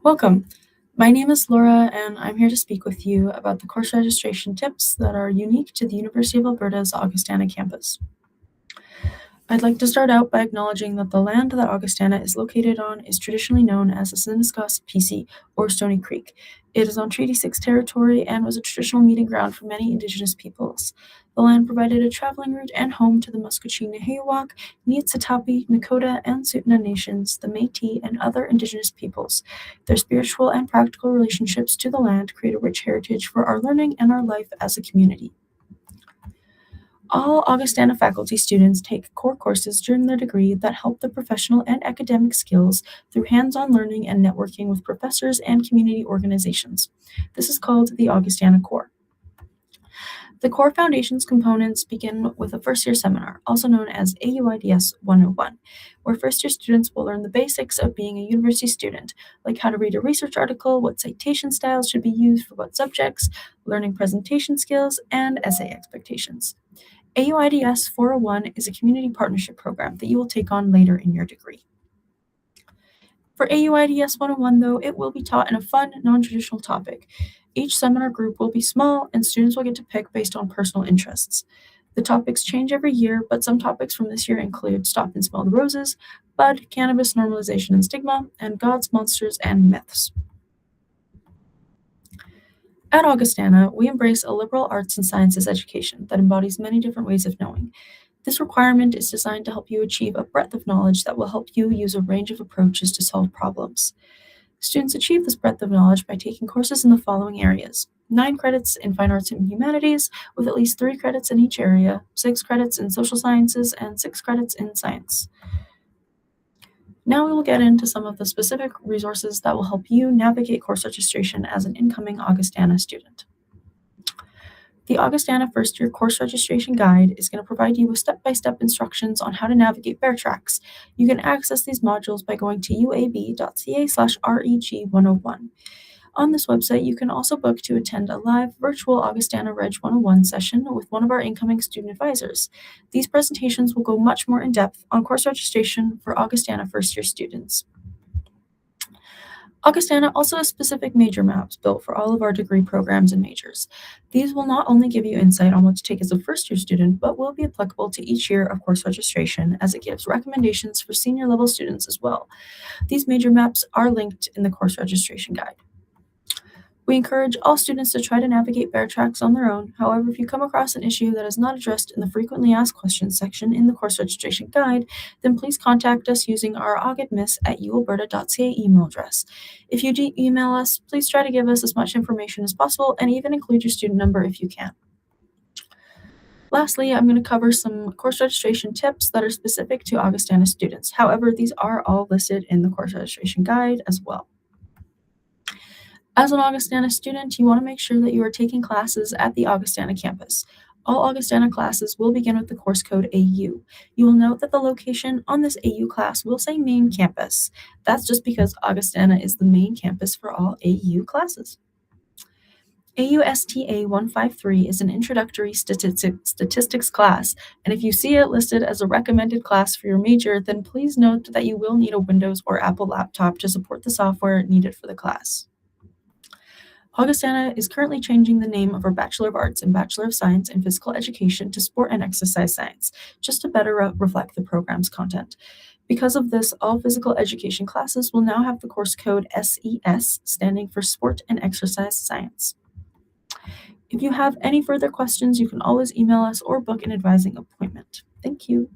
Welcome. My name is Laura, and I'm here to speak with you about the course registration tips that are unique to the University of Alberta's Augustana campus. I'd like to start out by acknowledging that the land that Augustana is located on is traditionally known as the Sinisgaspisi, or Stony Creek. It is on Treaty 6 territory and was a traditional meeting ground for many Indigenous peoples. The land provided a traveling route and home to the Musqueam, Nehiyawak, Niitsitapi, Nakota, and Tsuut'ina nations, the Métis, and other Indigenous peoples. Their spiritual and practical relationships to the land create a rich heritage for our learning and our life as a community. All Augustana faculty students take core courses during their degree that help their professional and academic skills through hands-on learning and networking with professors and community organizations. This is called the Augustana Core. The core foundations components begin with a first-year seminar, also known as AUIDS 101, where first-year students will learn the basics of being a university student, like how to read a research article, what citation styles should be used for what subjects, learning presentation skills, and essay expectations. AUIDS 401 is a community partnership program that you will take on later in your degree. For AUIDS 101, though, it will be taught in a fun, non-traditional topic. Each seminar group will be small, and students will get to pick based on personal interests. The topics change every year, but some topics from this year include Stop and Smell the Roses, Bud, Cannabis Normalization and Stigma, and Gods, Monsters, and Myths. At Augustana, we embrace a liberal arts and sciences education that embodies many different ways of knowing. This requirement is designed to help you achieve a breadth of knowledge that will help you use a range of approaches to solve problems. Students achieve this breadth of knowledge by taking courses in the following areas: 9 credits in fine arts and humanities, with at least 3 credits in each area, 6 credits in social sciences, and 6 credits in science. Now we will get into some of the specific resources that will help you navigate course registration as an incoming Augustana student. The Augustana First Year Course Registration Guide is going to provide you with step-by-step instructions on how to navigate bear tracks. You can access these modules by going to uab.ca/reg101. On this website, you can also book to attend a live virtual Augustana Reg 101 session with one of our incoming student advisors. These presentations will go much more in depth on course registration for Augustana first-year students. Augustana also has specific major maps built for all of our degree programs and majors. These will not only give you insight on what to take as a first-year student, but will be applicable to each year of course registration, as it gives recommendations for senior-level students as well. These major maps are linked in the course registration guide. We encourage all students to try to navigate bear tracks on their own. However, if you come across an issue that is not addressed in the frequently asked questions section in the course registration guide, then please contact us using our augadmiss@ualberta.ca email address. If you do email us, please try to give us as much information as possible and even include your student number if you can. Lastly, I'm going to cover some course registration tips that are specific to Augustana students. However, these are all listed in the course registration guide as well. As an Augustana student, you want to make sure that you are taking classes at the Augustana campus. All Augustana classes will begin with the course code AU. You will note that the location on this AU class will say main campus. That's just because Augustana is the main campus for all AU classes. AUSTA 153 is an introductory statistics class, and if you see it listed as a recommended class for your major, then please note that you will need a Windows or Apple laptop to support the software needed for the class. Augustana is currently changing the name of our Bachelor of Arts and Bachelor of Science in Physical Education to Sport and Exercise Science, just to better reflect the program's content. Because of this, all physical education classes will now have the course code SES, standing for Sport and Exercise Science. If you have any further questions, you can always email us or book an advising appointment. Thank you.